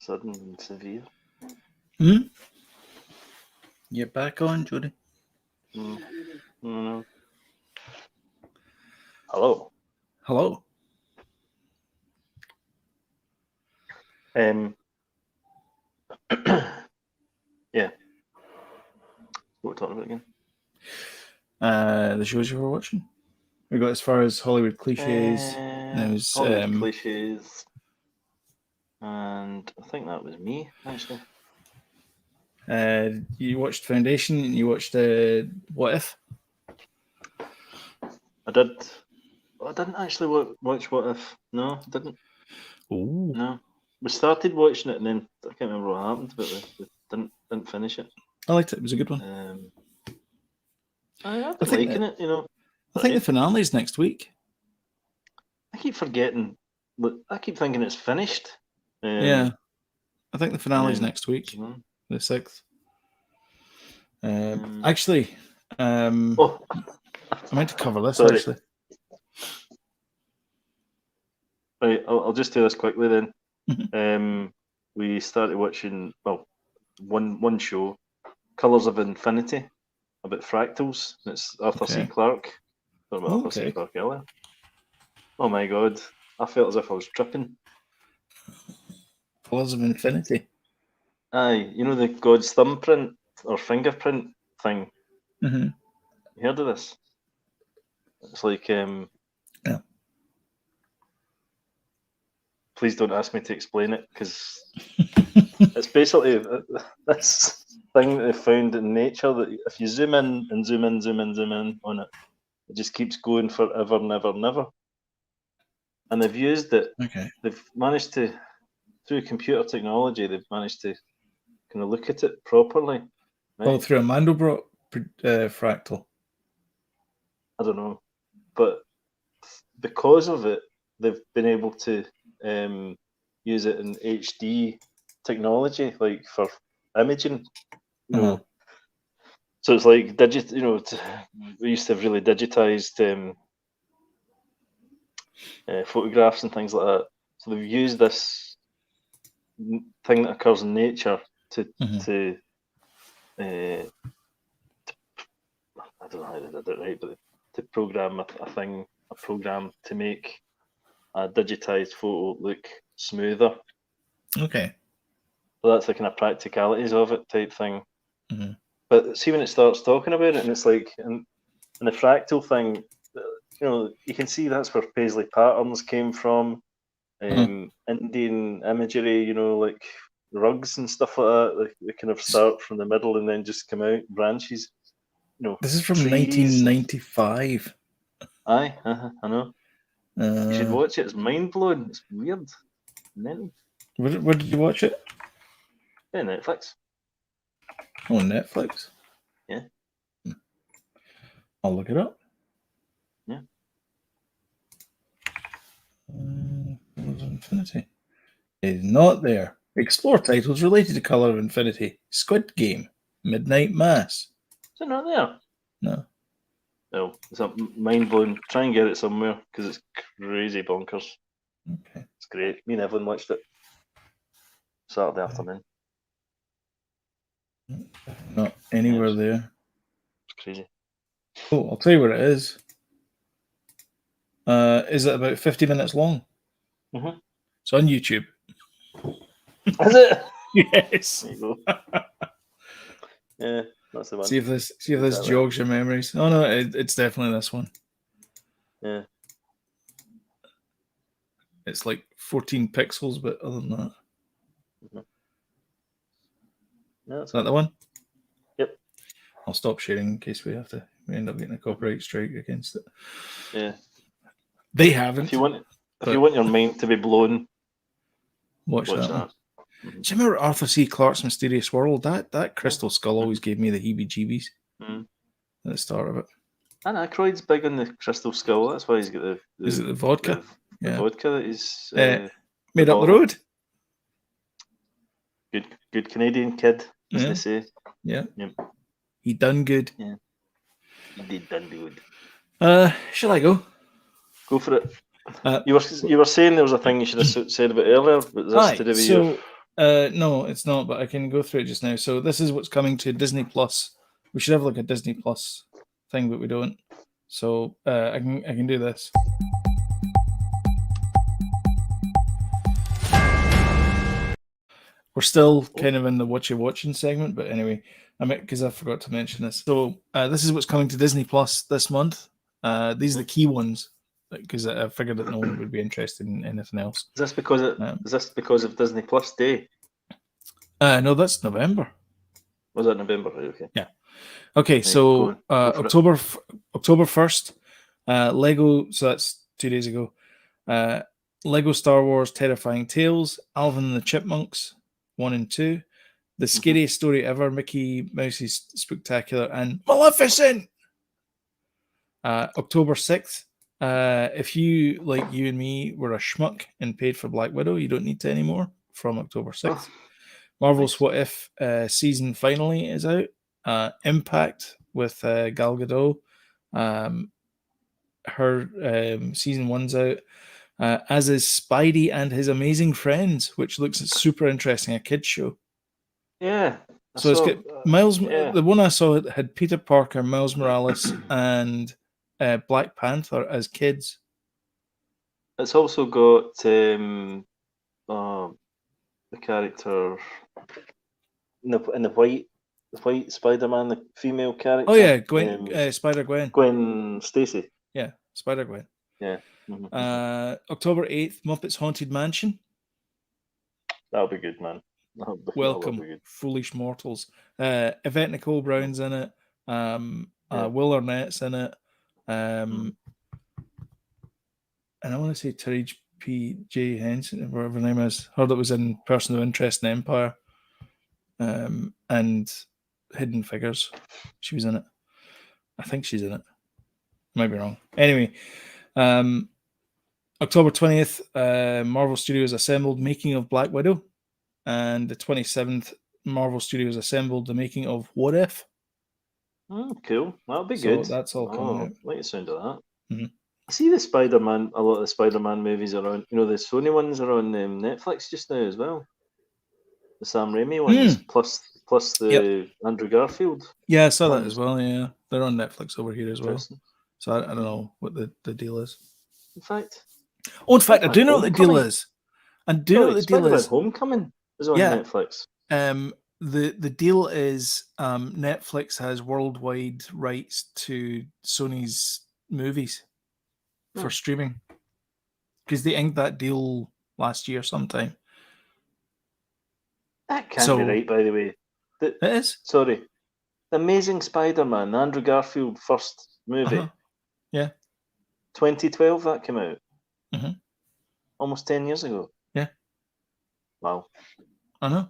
sudden and severe. You're back on, Jody. No. Hello. Yeah. What are we talking about again? The shows you were watching. We got as far as Hollywood cliches. Hollywood cliches. And I think that was me, actually. You watched Foundation and you watched What If? I did. I didn't actually watch What If. No, I didn't. Ooh. No. We started watching it and then I can't remember what happened, but we didn't finish it. I liked it. It was a good one. I've been liking it, you know. I think the finale's next week. I keep forgetting. I keep thinking it's finished. Yeah. I think the finale's next week. The 6th. Actually, I meant to cover this, actually. Right, I'll just do this quickly then. We started watching, one show, Colours of Infinity, about fractals. It's Arthur C. Clarke. Talking about Arthur C. Clarke earlier. Oh my god, I felt as if I was tripping. Colours of Infinity? Aye, you know the God's thumbprint or fingerprint thing? Mm-hmm. You heard of this? It's like, yeah. Please don't ask me to explain it, because it's basically this thing that they found in nature that if you zoom in and zoom in on it, it just keeps going forever and ever and ever. And they've used it. Okay. They've managed to, through computer technology, they've managed to kind of look at it properly. Right? Oh, through a Mandelbrot fractal. I don't know, but because of it, they've been able to use it in HD technology, like for imaging. You know, so it's like we used to have really digitized photographs and things like that. So they've used this thing that occurs in nature to I don't know how they did it right, but to program a program to make a digitized photo look smoother. Okay. So that's the kind of practicalities of it type thing. But see, when it starts talking about it, and it's like, and the fractal thing, you can see that's where Paisley patterns came from. Indian imagery, like rugs and stuff like that. They kind of start from the middle and then just come out branches. This is from 1995. Aye, I know. You should watch it. It's mind blowing. It's weird. Where did you watch it? Yeah, Netflix. Oh, Netflix? Yeah. I'll look it up. Yeah. Colours of Infinity. It is not there. Explore titles related to Colour of Infinity. Squid Game. Midnight Mass. Is it not there? No. No, it's mind blowing. Try and get it somewhere because it's crazy bonkers. Okay. It's great. Me and Evelyn watched it Saturday afternoon. Not anywhere there. It's crazy. Oh, I'll tell you where it is. Is it about 50 minutes long? Mm-hmm. It's on YouTube. Is it? Yes. There you go. Yeah, that's the one. See if this jogs your memories. Oh no, it's definitely this one. Yeah. It's like 14 pixels, but other than that. Yeah, Is that the one? Yep. I'll stop sharing in case we end up getting a copyright strike against it. Yeah. They haven't. If you want your mind to be blown, watch that one. Do you remember Arthur C. Clarke's Mysterious World? That crystal skull always gave me the heebie-jeebies at the start of it. And Aykroyd's big on the crystal skull. That's why he's got the Is it the vodka? The vodka that he's made up the road. Good Canadian kid, as they say. Yeah. He done good. Yeah. He did done good. Shall I go? Go for it. You were saying there was a thing you should have said about earlier, but this to do with No, it's not, but I can go through it just now. So this is what's coming to Disney Plus. We should have like a Disney Plus thing, but we don't. So I can do this. We're still kind of in the what you're watching segment, but anyway, because I forgot to mention this. So this is what's coming to Disney Plus this month. These are the key ones because I figured that no one would be interested in anything else. Is this because of Disney Plus Day? No, that's November. Was that November? Right, okay. Yeah. Okay, so October 1st, Lego. So that's 2 days ago. Lego Star Wars Terrifying Tales, Alvin and the Chipmunks 1 and 2, The Scariest Story Ever, Mickey Mouse's Spooktacular, and Maleficent. October 6th. If you, like you and me, were a schmuck and paid for Black Widow, you don't need to anymore from October 6th. Marvel's What If season finally is out. Impact with Gal Gadot. Her season 1's out. As is Spidey and His Amazing Friends, which looks super interesting, a kids show. Yeah. So it's got Miles. Yeah. The one I saw had Peter Parker, Miles Morales, and Black Panther as kids. It's also got the character in the white Spider-Man, the female character. Oh yeah, Gwen, Spider-Gwen. Gwen Stacy. Yeah, Spider-Gwen. Yeah. October 8th, Muppets Haunted Mansion. That'll be good, man. Welcome, foolish mortals. Yvette Nicole Brown's in it. Will Arnett's in it. And I want to say Terry P. J. Henson, whatever her name is. Heard it was in Person of Interest in Empire. And Hidden Figures. She was in it. I think she's in it. Might be wrong. Anyway, October 20th, Marvel Studios assembled Making of Black Widow. And the 27th, Marvel Studios assembled the making of What If. Cool. That'll be good. That's all coming out. I like the sound of that. Mm-hmm. I see the Spider-Man, a lot of the Spider-Man movies are on, the Sony ones are on Netflix just now as well. The Sam Raimi ones, plus the Andrew Garfield. Yeah, I saw that as well, yeah. They're on Netflix over here as well. So I don't know what the deal is. In fact, I do know what the deal is. I do know what the deal is. Homecoming is on Netflix. The deal is Netflix has worldwide rights to Sony's movies for streaming because they inked that deal last year sometime. That can't be right, by the way. It is. Sorry. The Amazing Spider-Man, the Andrew Garfield first movie. Yeah. 2012 that came out. Almost 10 years ago. Yeah. Wow. I know.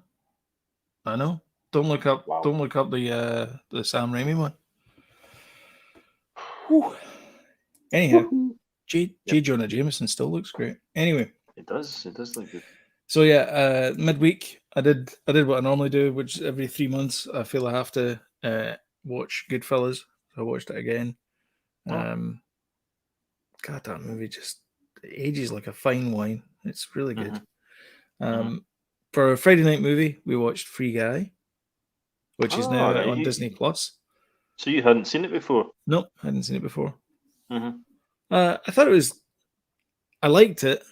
Don't look up the Sam Raimi one. Whew. Anyhow, J. Jonah Jameson still looks great. Anyway. It does look good. So yeah, midweek I did what I normally do, which every 3 months I feel I have to watch Goodfellas. So I watched it again. God, that movie just ages like a fine wine. It's really good. For a Friday night movie, we watched Free Guy, which is now on Disney Plus. So you hadn't seen it before? Nope, I hadn't seen it before. I thought I liked it.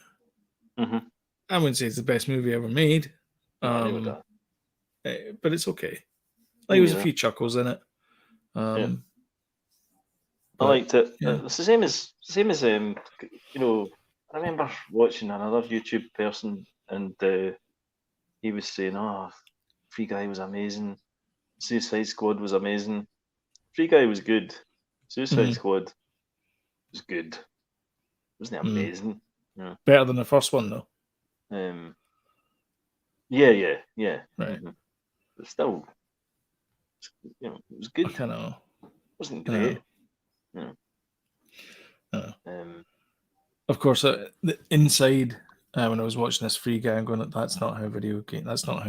I wouldn't say it's the best movie ever made, but it's okay. Like, there was a few chuckles in it. I liked it. Yeah. It's the same as I remember watching another YouTube person, and he was saying, Free Guy was amazing. Suicide Squad was amazing. Free Guy was good. Suicide Squad was good. Wasn't it amazing? Yeah. Better than the first one, though. Yeah. Right. But still, it was good. I kind of wasn't great. Of course, the inside when I was watching this Free Guy, I'm going, that's not how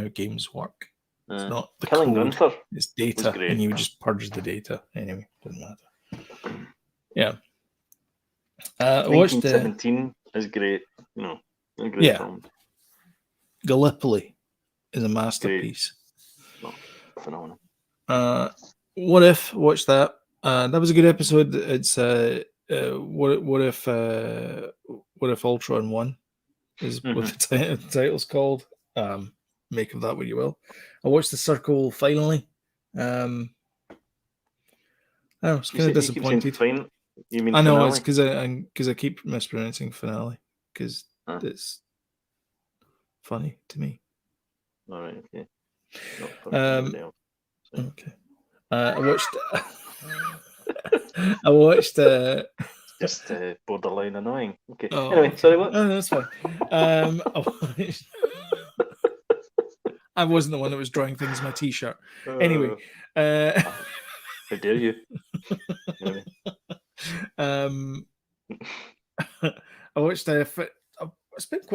games work. It's not the Killing code. Gunther. It's data, and you just purge the data. Anyway, doesn't matter. Yeah. I watched 1917 is great. A great film. Gallipoli. is a masterpiece. No, phenomenal. What If? Watch that. That was a good episode. It's what if Ultron won? Is what the title's called. Make of that what you will. I watched The Circle finally. I was kind of disappointed. You mean I know finale? it's because I keep mispronouncing finale because it's funny to me. All right, okay. Not for anybody else. Okay. I watched. Just borderline annoying. Okay. Oh, anyway, okay. sorry, what? Oh, that's fine. I wasn't the one that was drawing things in my t-shirt. Anyway, How dare you? Anyway. I watched. I spent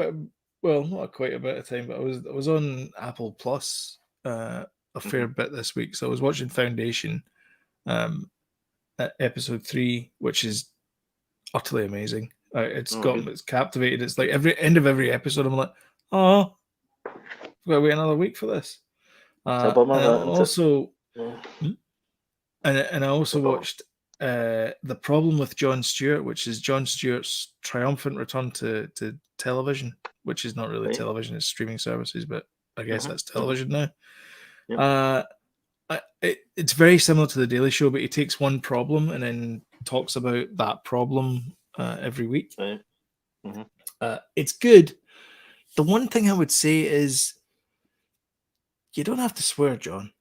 not quite a bit of time, but I was on Apple Plus a fair bit this week. So I was watching Foundation, episode 3, which is utterly amazing. It's captivated. It's like every end of every episode, I'm like, oh, I've got to wait another week for this. And I also watched The Problem with Jon Stewart, which is Jon Stewart's triumphant return to television, which is not really television, it's streaming services, but I guess that's television now. Yep. It's very similar to The Daily Show, but he takes one problem and then talks about that problem every week. It's good. The one thing I would say is you don't have to swear, John.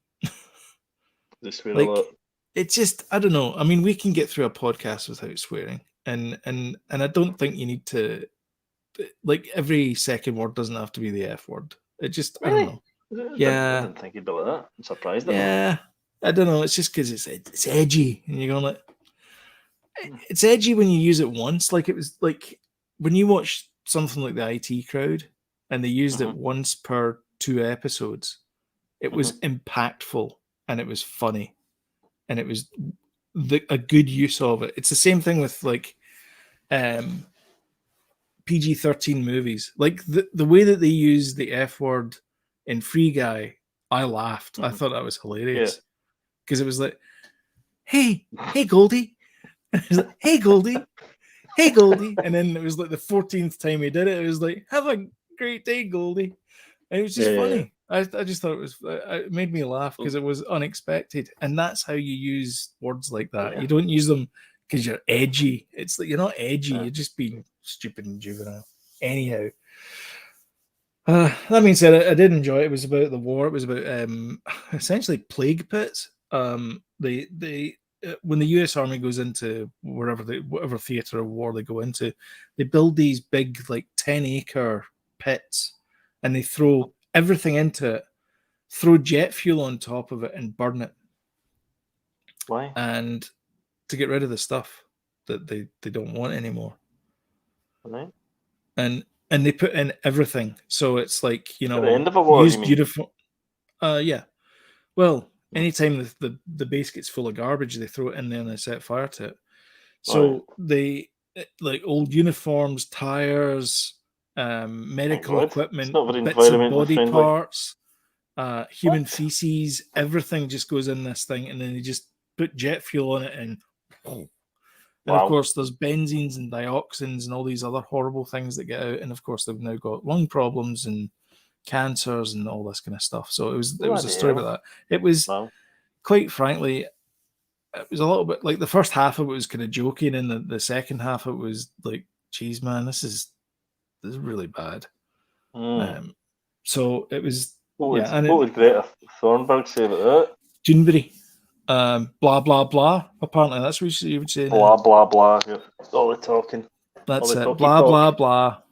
They swear a lot. It's just, I don't know. I mean, we can get through a podcast without swearing, and I don't think you need to. Like, every second word doesn't have to be the F word. It just, really? I don't know. Yeah, I didn't think you'd be like that. I'm surprised. Yeah, I don't know. It's just because it's edgy, and you're going like, it's edgy when you use it once. Like, it was like when you watch something like the IT Crowd, and they used it once per 2 episodes. It was impactful and it was funny. And it was a good use of it. It's the same thing with like PG-13 movies. Like the way that they use the F word in Free Guy, I laughed. I thought that was hilarious. Because it was like, hey Goldie. It was like, hey Goldie. And then it was like the 14th time he did it. It was like, have a great day, Goldie. And it was just funny. Yeah. I just thought it made me laugh because it was unexpected. And that's how you use words like that. Yeah. You don't use them because you're edgy. It's like, you're not edgy. You're just being stupid and juvenile. Anyhow. That being said, I did enjoy it. It was about the war. It was about essentially plague pits. When the US Army goes into whatever theater of war they go into, they build these big, like 10-acre pits, and they throw everything into it, throw jet fuel on top of it, and burn it. Why? And to get rid of the stuff that they don't want anymore. Right. And they put in everything. So it's like, at the end of a war, used uniform. Yeah. Well, anytime the base gets full of garbage, they throw it in there and they set fire to it. So they, like, old uniforms, tires, medical equipment, bits of body parts, human feces, everything just goes in this thing, and then they just put jet fuel on it, and of course there's benzines and dioxins and all these other horrible things that get out, and of course they've now got lung problems and cancers and all this kind of stuff. So it was a story about that. It was quite frankly, it was a little bit like the first half of it was kind of joking, and the second half it was like, geez, man, this is really bad. So it was. What would Greta Thunberg say about that? Junbury. Blah blah blah. Apparently, that's what you would say. Blah blah blah. All the talking. That's it. Blah blah blah.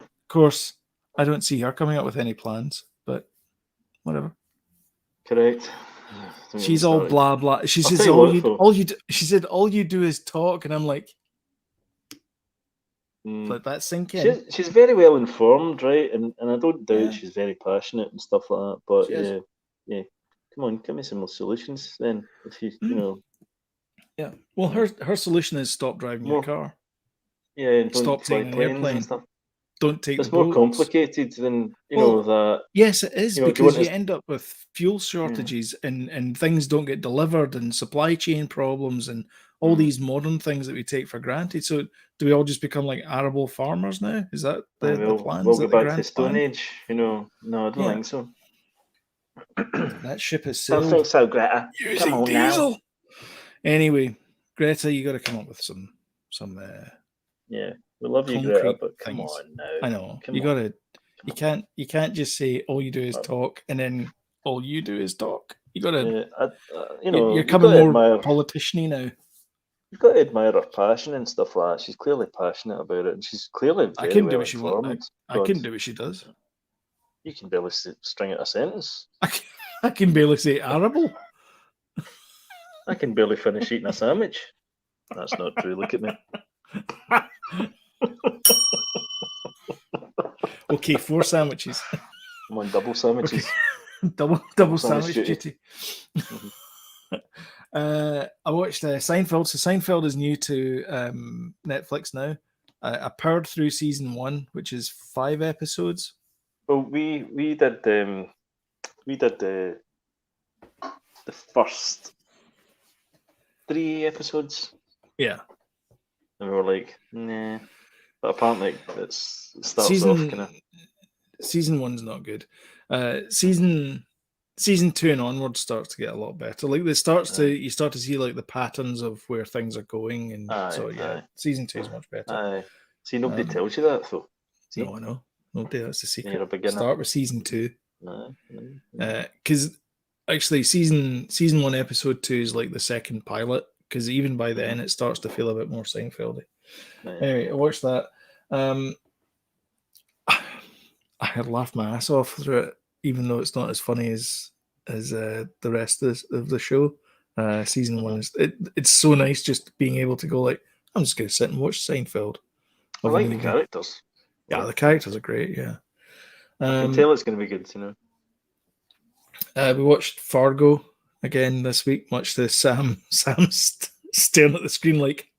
Of course, I don't see her coming up with any plans, but whatever. Correct. She's all blah blah. She says all you do. She said all you do is talk, and I'm like, let that sink in. She's very well informed, right? And I don't doubt she's very passionate and stuff like that. But yeah. Come on, give me some more solutions then. If you know. Yeah. Well, her solution is stop driving your car. Yeah, and stop taking an airplane. And stuff. don't take It's more boats. complicated than that. Yes, it is, do you because want you end up with fuel shortages and things don't get delivered and supply chain problems and all these modern things that we take for granted. So do we all just become like arable farmers now? Is that the plan? We'll Is go that the back to grand Stone plan? Age. No, I don't think so. That ship has Don't sailed. think so, Greta. Using Come on diesel. now. Anyway, Greta, you got to come up with some Yeah, we love you, concrete Greta, but come things. on now. I know. Come You on. got to. You can't just say all you do is talk and then all you do is talk. You got to. You're coming more politician-y now. You've got to admire her passion and stuff like that. She's clearly passionate about it, and she's clearly very well informed. I couldn't do what she does. You can barely string out a sentence. I can barely say arable. I can barely finish eating a sandwich. That's not true. Look at me. Okay, 4 sandwiches. I'm on double sandwiches. Okay. double sandwich duty. I watched Seinfeld. So Seinfeld is new to Netflix now. I powered through season 1, which is 5 episodes. Well, we did the first 3 episodes. Yeah, and we were like, nah. But apparently, it starts off kind of. Season 1's not good. Season 2 and onward starts to get a lot better. Like you start to see like the patterns of where things are going, and season 2 is much better. See, nobody tells you that though. See? No, I know. Nobody. That's the secret. You're a beginner. Start with season 2. Because actually, season 1, episode 2 is like the second pilot. Because even by then, it starts to feel a bit more Seinfeldy. Anyway, I watched that. I had laughed my ass off through it, even though it's not as funny as the rest of the show. Season 1 is it's so nice just being able to go like, I'm just going to sit and watch Seinfeld. I like the characters. Yeah, the characters are great. Yeah, I can tell it's going to be good. We watched Fargo again this week, much to Sam staring at the screen like.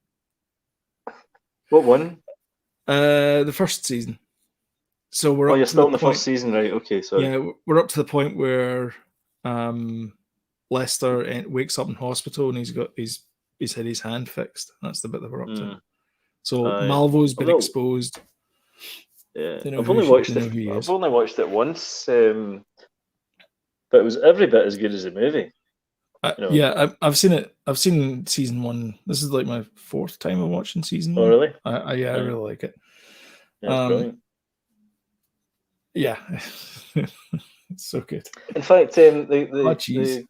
What one? The first season. So we're. You're still in the first season, right? Okay, sorry. Yeah, we're up to the point where Lester wakes up in hospital and he's had his hand fixed. That's the bit that we're up to. So Malvo's been exposed. Yeah, I've only watched it once, but it was every bit as good as the movie. Yeah, I've seen it. I've seen season 1. This is like my 4th time of watching season 1. Oh, really? I really like it. Yeah, it's brilliant. Yeah, it's so good. In fact, the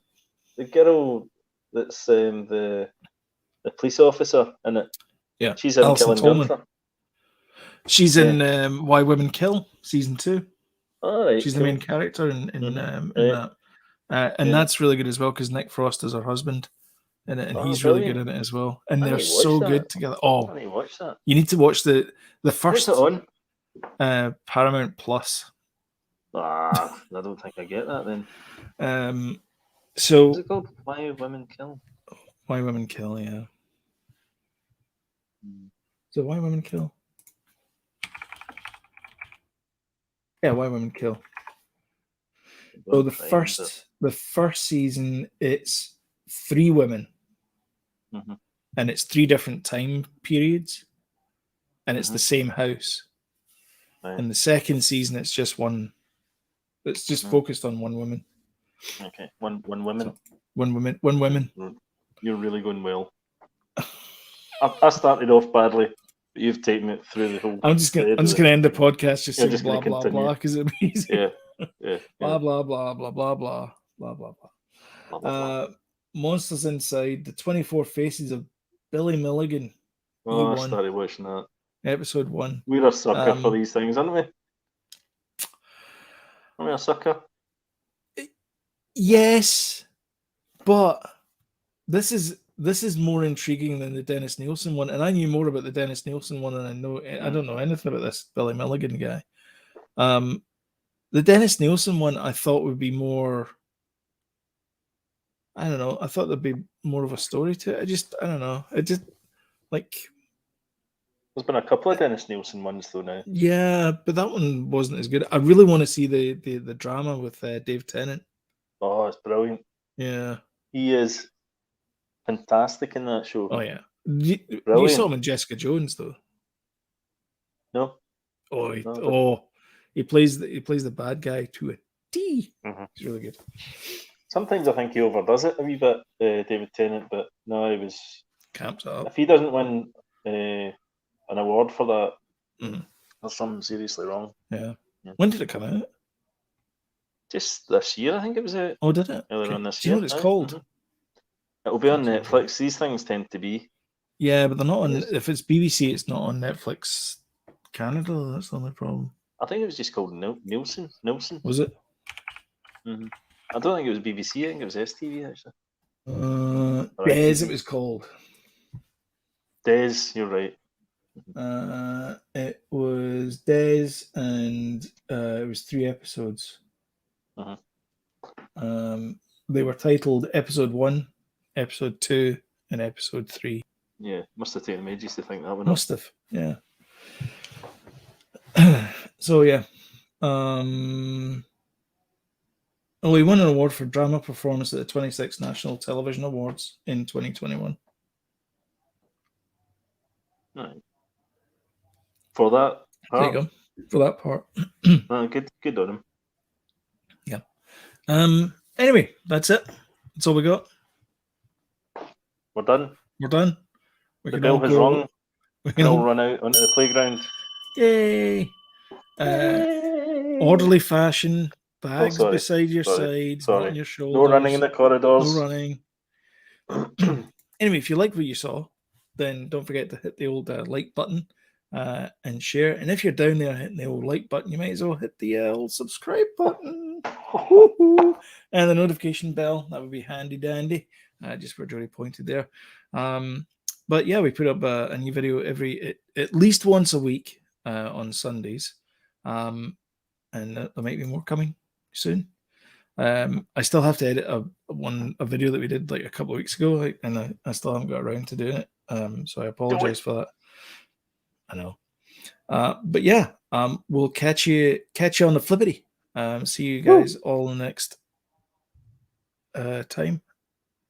girl that's the police officer in it. Yeah, she's in Killing Gunther. She's in Why Women Kill season 2. All right, she's the main character in that. And that's really good as well because Nick Frost is her husband in it, and he's really good in it as well. And they're so good together. Oh, I need to watch that. You need to watch the first. What's it on? Paramount Plus. I don't think I get that then. So what's it called? Why Women Kill? Why Women Kill? Yeah. So Why Women Kill? Yeah, Why Women Kill. So the first season, it's 3 women, and it's 3 different time periods, and it's the same house. Right. And the second season, it's just one. It's just focused on one woman. Okay, one woman. So, one woman. You're really going well. I started off badly, but you've taken it through the whole. I'm just gonna end the podcast just saying blah blah blah because it'd be easy. Yeah. Blah blah blah blah blah blah blah blah blah. Monsters Inside: The 24 Faces of Billy Milligan. Oh, I started watching that. Episode 1. We're a sucker for these things, aren't we? Are we a sucker? Yes, but this is more intriguing than the Dennis Nielsen one, and I knew more about the Dennis Nielsen one than I don't know anything about this Billy Milligan guy. The Dennis Nielsen one I thought would be more. I don't know. I thought there'd be more of a story to it. I don't know. It just like. There's been a couple of Dennis Nielsen ones though now. Yeah, but that one wasn't as good. I really want to see the drama with Dave Tennant. Oh, it's brilliant. Yeah. He is fantastic in that show. Oh yeah. You Brilliant. saw him in Jessica Jones though. No. He plays the bad guy to a T. Mm-hmm. He's really good. Sometimes I think he overdoes it a wee bit, David Tennant, but no, he was. Camps up. If he doesn't win an award for that, mm-hmm. there's something seriously wrong. Yeah. When did it come out? Just this year, I think it was out. Oh, did it? Earlier on this Do you year. know what it's called? Mm-hmm. It'll be on Netflix. These things tend to be. Yeah, but they're not on. If it's BBC, it's not on Netflix Canada. That's the only problem. I think it was just called Nielsen. Was it? Mm-hmm. I don't think it was BBC. I think it was STV actually. Des, it was called. Des, you're right. It was Des, and it was 3 episodes. Uh-huh. They were titled Episode 1, Episode 2, and Episode 3. Yeah, must have taken them ages to think that one. Must have, yeah. So yeah. He won an award for drama performance at the 26th National Television Awards in 2021. Right. For that part. There you go. For that part. Good on him. Yeah. Anyway, that's it. That's all we got. We're done. The bell has rung. We can all run out onto the playground. Yay! Orderly fashion. Bags beside your sides, not on your shoulders. No running in the corridors. No running. Anyway, if you liked what you saw, then don't forget to hit the old like button and share. And if you're down there hitting the old like button, you might as well hit the old subscribe button and the notification bell. That would be handy dandy. Just where Jody pointed there. But yeah, we put up a new video at least once a week on Sundays. And there might be more coming soon. I still have to edit a video that we did like a couple of weeks ago, and I still haven't got around to doing it. So I apologize for that. I know. But yeah, we'll catch you on the flippity. See you guys all the next time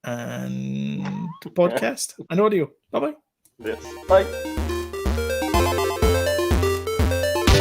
and podcast and audio. Bye-bye. Yes. Bye.